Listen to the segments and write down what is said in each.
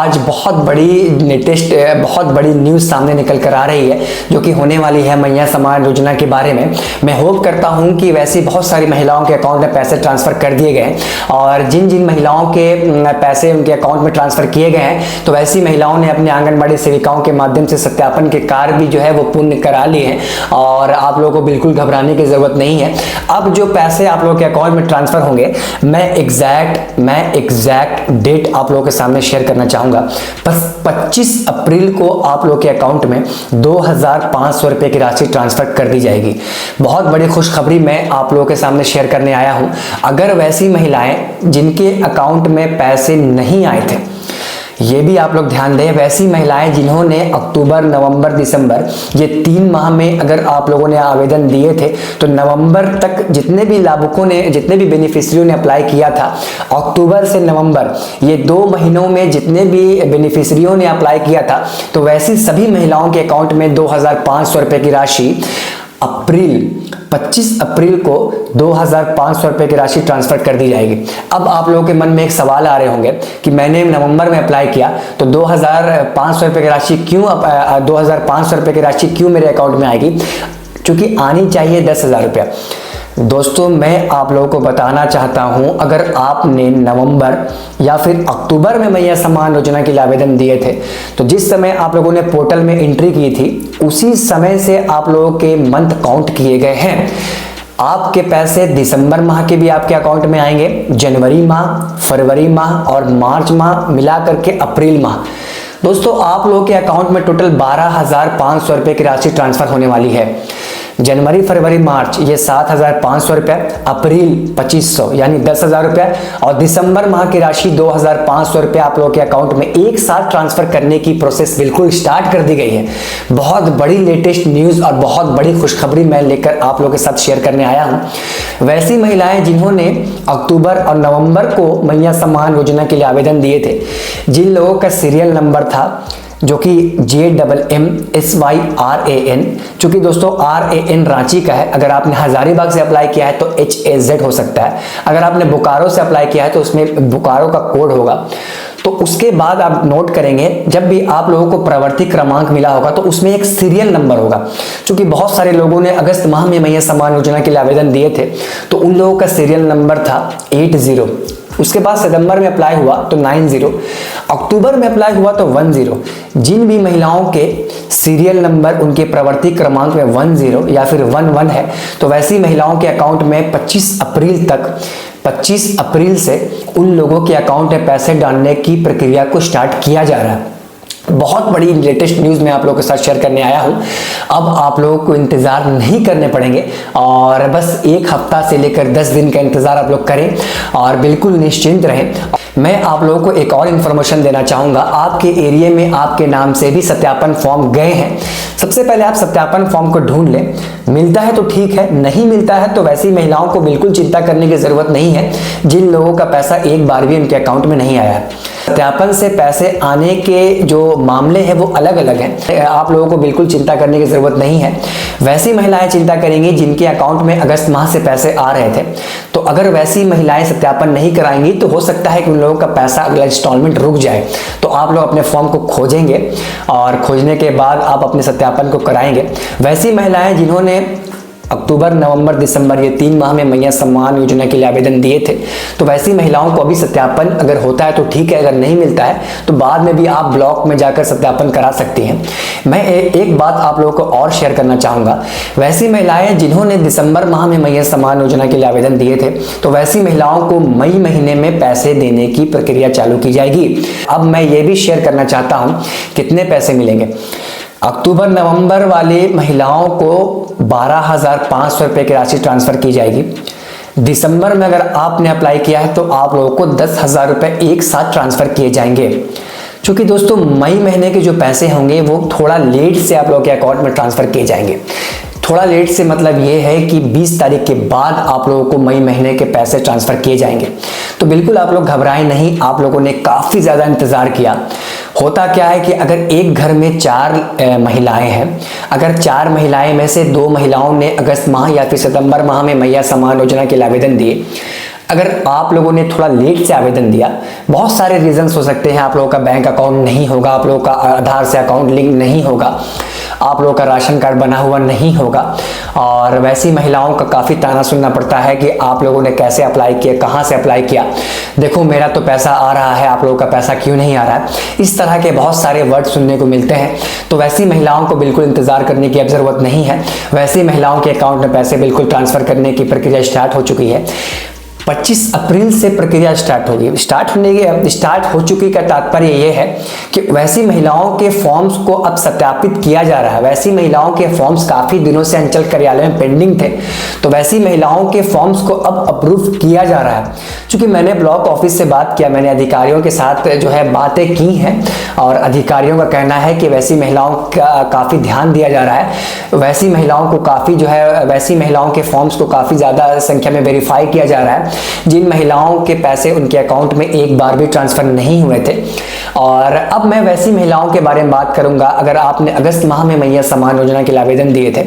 आज बहुत बड़ी न्यूज़ सामने निकल कर आ रही है जो कि होने वाली है मैया सम्मान योजना के बारे में। मैं होप करता हूं कि वैसी बहुत सारी महिलाओं के अकाउंट में पैसे ट्रांसफ़र कर दिए गए हैं और जिन जिन महिलाओं के पैसे उनके अकाउंट में ट्रांसफ़र किए गए हैं तो वैसी महिलाओं ने अपने आंगनबाड़ी सेविकाओं के माध्यम से सत्यापन के कार्य भी जो है वो पूर्ण करा लिए हैं और आप लोगों को बिल्कुल घबराने की ज़रूरत नहीं है। अब जो पैसे आप लोगों के अकाउंट में ट्रांसफ़र होंगे मैं एग्जैक्ट डेट आप लोगों के सामने शेयर करना चाहूँगा। बस 25 अप्रैल को आप लोग के अकाउंट में 2500 रुपए की राशि ट्रांसफर कर दी जाएगी। बहुत बड़ी खुशखबरी मैं आप लोगों के सामने शेयर करने आया हूं। अगर वैसी महिलाएं जिनके अकाउंट में पैसे नहीं आए थे, ये भी आप लोग ध्यान दें, वैसी महिलाएं जिन्होंने अक्टूबर, नवंबर, दिसंबर ये 3 माह में अगर आप लोगों ने आवेदन दिए थे तो नवंबर तक जितने भी लाभुकों ने, जितने भी बेनिफिशियरियों ने अप्लाई किया था, अक्टूबर से नवंबर ये 2 महीनों में जितने भी बेनिफिशियरियों ने अप्लाई किया था तो वैसी सभी महिलाओं के अकाउंट में 2500 रुपए की राशि 25 अप्रैल को 2500 रुपए की राशि ट्रांसफर कर दी जाएगी। अब आप लोगों के मन में एक सवाल आ रहे होंगे कि मैंने नवंबर में अप्लाई किया तो 2500 रुपए की राशि क्यों 2500 रुपए की राशि क्यों मेरे अकाउंट में आएगी, क्योंकि आनी चाहिए 10,000 रुपया। दोस्तों मैं आप लोगों को बताना चाहता हूं, अगर आपने नवंबर या फिर अक्टूबर में मैया सम्मान योजना के लिए आवेदन दिए थे तो जिस समय आप लोगों ने पोर्टल में एंट्री की थी उसी समय से आप लोगों के मंथ काउंट किए गए हैं। आपके पैसे दिसंबर माह के भी आपके अकाउंट में आएंगे, जनवरी माह, फरवरी माह और मार्च माह मिला करके अप्रैल माह। दोस्तों आप लोगों के अकाउंट में टोटल 12,500 रुपए की राशि ट्रांसफर होने वाली है। जनवरी, फरवरी, मार्च ये 7,500 रुपये, अप्रैल 2500 यानी 10,000 रुपये और दिसंबर माह की राशि 2,500 रुपये आप लोगों के अकाउंट में एक साथ ट्रांसफर करने की प्रोसेस बिल्कुल स्टार्ट कर दी गई है। बहुत बड़ी लेटेस्ट न्यूज़ और बहुत बड़ी खुशखबरी मैं लेकर आप लोगों के साथ शेयर करने आया हूँ। वैसी महिलाएं जिन्होंने अक्टूबर और नवंबर को मैया सम्मान योजना के लिए आवेदन दिए थे, जिन लोगों का सीरियल नंबर था जो कि JMMSYRAN, चूंकि दोस्तों RAN रांची का है, अगर आपने हजारीबाग से अप्लाई किया है तो HAZ हो सकता है, अगर आपने बोकारो से अप्लाई किया है तो उसमें बोकारो का कोड होगा। तो उसके बाद आप नोट करेंगे जब भी आप लोगों को प्रवर्ती क्रमांक मिला होगा तो उसमें एक सीरियल नंबर होगा। क्योंकि बहुत सारे लोगों ने अगस्त माह में मैया सम्मान योजना के लिए आवेदन दिए थे तो उन लोगों का सीरियल नंबर था 80, उसके बाद सितंबर में अप्लाई हुआ तो 90, अक्टूबर में अप्लाई हुआ तो 10। जिन भी महिलाओं के सीरियल नंबर उनके प्रवर्ती क्रमांक में 10 या फिर 11 है तो वैसी महिलाओं के अकाउंट में 25 अप्रैल से उन लोगों के अकाउंट में पैसे डालने की प्रक्रिया को स्टार्ट किया जा रहा है। बहुत बड़ी लेटेस्ट न्यूज़ मैं आप लोगों के साथ शेयर करने आया हूं। अब आप लोगों को इंतज़ार नहीं करने पड़ेंगे और बस 1 हफ्ता से लेकर 10 दिन का इंतज़ार आप लोग करें और बिल्कुल निश्चिंत रहें। मैं आप लोगों को एक और इन्फॉर्मेशन देना चाहूँगा। आपके एरिया में आपके नाम से भी सत्यापन फॉर्म गए हैं, सबसे पहले आप सत्यापन फॉर्म को ढूंढ लें। मिलता है तो ठीक है, नहीं मिलता है तो वैसी महिलाओं को बिल्कुल चिंता करने की ज़रूरत नहीं है जिन लोगों का पैसा एक बार भी उनके अकाउंट में नहीं आया है। सत्यापन से पैसे आने के जो मामले हैं वो अलग अलग हैं, आप लोगों को बिल्कुल चिंता करने की ज़रूरत नहीं है। वैसी महिलाएं चिंता करेंगी जिनके अकाउंट में अगस्त माह से पैसे आ रहे थे। तो अगर वैसी महिलाएं सत्यापन नहीं कराएंगी तो हो सकता है कि उन लोगों का पैसा अगला इंस्टॉलमेंट रुक जाए। तो आप लोग अपने फॉर्म को खोजेंगे और खोजने के बाद आप अपने सत्यापन को कराएंगे। वैसी महिलाएं जिन्होंने अक्टूबर, नवंबर, दिसंबर ये 3 माह में मैया सम्मान योजना के लिए आवेदन दिए थे तो वैसी महिलाओं को अभी सत्यापन अगर होता है तो ठीक है, अगर नहीं मिलता है तो बाद में भी आप ब्लॉक में जाकर सत्यापन करा सकती हैं। मैं एक बात आप लोगों को और शेयर करना चाहूँगा। वैसी महिलाएं जिन्होंने दिसंबर माह में मैया सम्मान योजना के लिए आवेदन दिए थे तो वैसी महिलाओं को मई महीने में पैसे देने की प्रक्रिया चालू की जाएगी। अब मैं ये भी शेयर करना चाहता हूँ कितने पैसे मिलेंगे। अक्टूबर, नवंबर वाले महिलाओं को 12,500 रुपये की राशि ट्रांसफ़र की जाएगी। दिसंबर में अगर आपने अप्लाई किया है तो आप लोगों को 10,000 रुपये एक साथ ट्रांसफ़र किए जाएंगे। क्योंकि दोस्तों मई महीने के जो पैसे होंगे वो थोड़ा लेट से आप लोगों के अकाउंट में ट्रांसफ़र किए जाएंगे। थोड़ा लेट से मतलब ये है कि 20 तारीख के बाद आप लोगों को मई महीने के पैसे ट्रांसफ़र किए जाएंगे। तो बिल्कुल आप लोग घबराएं नहीं, आप लोगों ने काफ़ी ज़्यादा इंतज़ार किया। होता क्या है कि अगर एक घर में 4 महिलाएं हैं, अगर 4 महिलाएं में से 2 महिलाओं ने अगस्त माह या फिर सितंबर माह में मैया सम्मान योजना के लिए आवेदन दिए, अगर आप लोगों ने थोड़ा लेट से आवेदन दिया, बहुत सारे रीजंस हो सकते हैं। आप लोगों का बैंक अकाउंट नहीं होगा, आप लोगों का आधार से अकाउंट लिंक नहीं होगा, आप लोगों का राशन कार्ड बना हुआ नहीं होगा, और वैसी महिलाओं का काफ़ी ताना सुनना पड़ता है कि आप लोगों ने कैसे अप्लाई किया, कहाँ से अप्लाई किया, देखो मेरा तो पैसा आ रहा है, आप लोगों का पैसा क्यों नहीं आ रहा है। इस तरह के बहुत सारे वर्ड सुनने को मिलते हैं। तो वैसी महिलाओं को बिल्कुल इंतजार करने की अब ज़रूरत नहीं है। वैसी महिलाओं के अकाउंट में पैसे बिल्कुल ट्रांसफ़र करने की प्रक्रिया स्टार्ट हो चुकी है। 25 अप्रैल से प्रक्रिया स्टार्ट होगी। स्टार्ट हो चुकी का तात्पर्य यह है कि वैसी महिलाओं के फॉर्म्स को अब सत्यापित किया जा रहा है। वैसी महिलाओं के फॉर्म्स काफ़ी दिनों से अंचल कार्यालय में पेंडिंग थे, तो वैसी महिलाओं के फॉर्म्स को अब अप्रूव किया जा रहा है। चूंकि मैंने ब्लॉक ऑफिस से बात किया, मैंने अधिकारियों के साथ जो है बातें की हैं, और अधिकारियों का कहना है कि वैसी महिलाओं का काफ़ी ध्यान दिया जा रहा है। वैसी महिलाओं को काफ़ी जो है वैसी महिलाओं के फॉर्म्स को काफ़ी ज़्यादा संख्या में वेरीफाई किया जा रहा है, जिन महिलाओं के पैसे उनके अकाउंट में एक बार भी ट्रांसफर नहीं हुए थे। और अब मैं वैसी महिलाओं के बारे में बात करूंगा। अगर आपने अगस्त माह में मैया सम्मान योजना के लिए आवेदन दिए थे,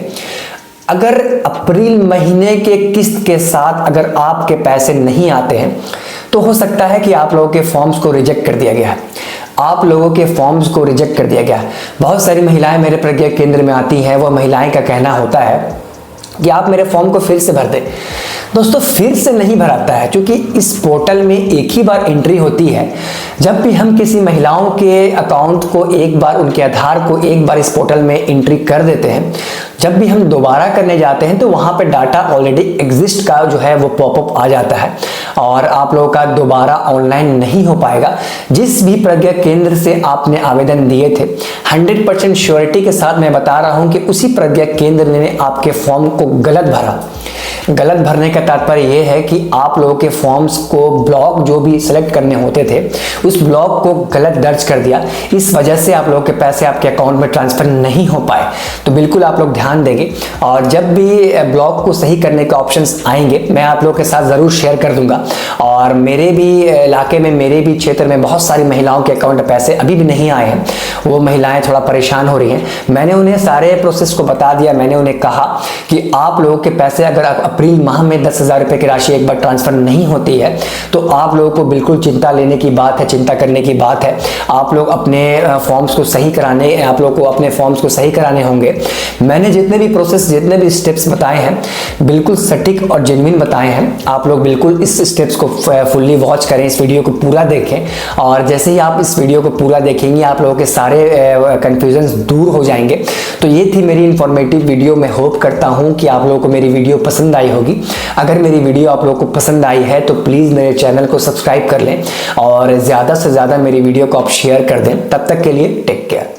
अगर अप्रैल महीने के किस्त के साथ अगर आपके पैसे नहीं आते हैं, तो हो सकता है कि आप लोगों के फॉर्म्स को रिजेक्ट कर दिया गया है। आप लोगों के फॉर्म्स को रिजेक्ट कर दिया गया है। बहुत सारी महिलाएं मेरे प्रज्ञा केंद्र में आती हैं। वो महिलाएं का कहना होता है कि आप मेरे फॉर्म को फिर से भर दें। दोस्तों, फिर से नहीं भराता है, क्योंकि इस पोर्टल में एक ही बार एंट्री होती है। जब भी हम किसी महिलाओं के अकाउंट को एक बार, उनके आधार को एक बार इस पोर्टल में एंट्री कर देते हैं, जब भी हम दोबारा करने जाते हैं तो वहां पे डाटा ऑलरेडी एग्जिस्ट का जो है वो पॉपअप आ जाता है, और आप लोगों का दोबारा ऑनलाइन नहीं हो पाएगा। जिस भी प्रज्ञा केंद्र से आपने आवेदन दिए थे, 100% श्योरिटी के साथ मैं बता रहा हूं कि उसी प्रज्ञा केंद्र ने आपके फॉर्म को गलत भरा। गलत भरने का तात्पर्य यह है कि आप लोगों के फॉर्म्स को ब्लॉक जो भी सिलेक्ट करने होते थे, उस ब्लॉक को गलत दर्ज कर दिया। इस वजह से आप लोगों के पैसे आपके अकाउंट में ट्रांसफर नहीं हो पाए। तो बिल्कुल आप लोग ध्यान देंगे, और जब भी ब्लॉक को सही करने के ऑप्शंस आएंगे, मैं आप लोगों के साथ ज़रूर शेयर कर दूंगा। और मेरे भी इलाके में, मेरे भी क्षेत्र में बहुत सारी महिलाओं के अकाउंट में पैसे अभी भी नहीं आए हैं। वो महिलाएं थोड़ा परेशान हो रही हैं। मैंने उन्हें सारे प्रोसेस को बता दिया। मैंने उन्हें कहा कि आप लोगों के पैसे अगर अप्रैल माह में 10,000 रुपए की राशि एक बार ट्रांसफर नहीं होती है, तो आप लोगों को बिल्कुल चिंता लेने की बात है, चिंता करने की बात है। आप लोग अपने फॉर्म्स को सही कराने, आप लोग को अपने फॉर्म्स को सही कराने होंगे। मैंने जितने भी प्रोसेस, जितने भी स्टेप्स बताए हैं, बिल्कुल सटीक और जेन्युइन बताए हैं। आप लोग बिल्कुल इस स्टेप्स को फुल्ली वॉच करें, इस वीडियो को पूरा देखें, और जैसे ही आप इस वीडियो को पूरा देखेंगे, आप लोगों के सारे कंफ्यूजन्स दूर हो जाएंगे। तो ये थी मेरी इंफॉर्मेटिव वीडियो। मैं होप करता हूँ कि आप लोगों को मेरी वीडियो पसंद आई होगी। अगर मेरी वीडियो आप लोगों को पसंद आई है तो प्लीज़ मेरे चैनल को सब्सक्राइब कर लें, और ज़्यादा से ज़्यादा मेरी वीडियो को आप शेयर कर दें। तब तक के लिए टेक केयर।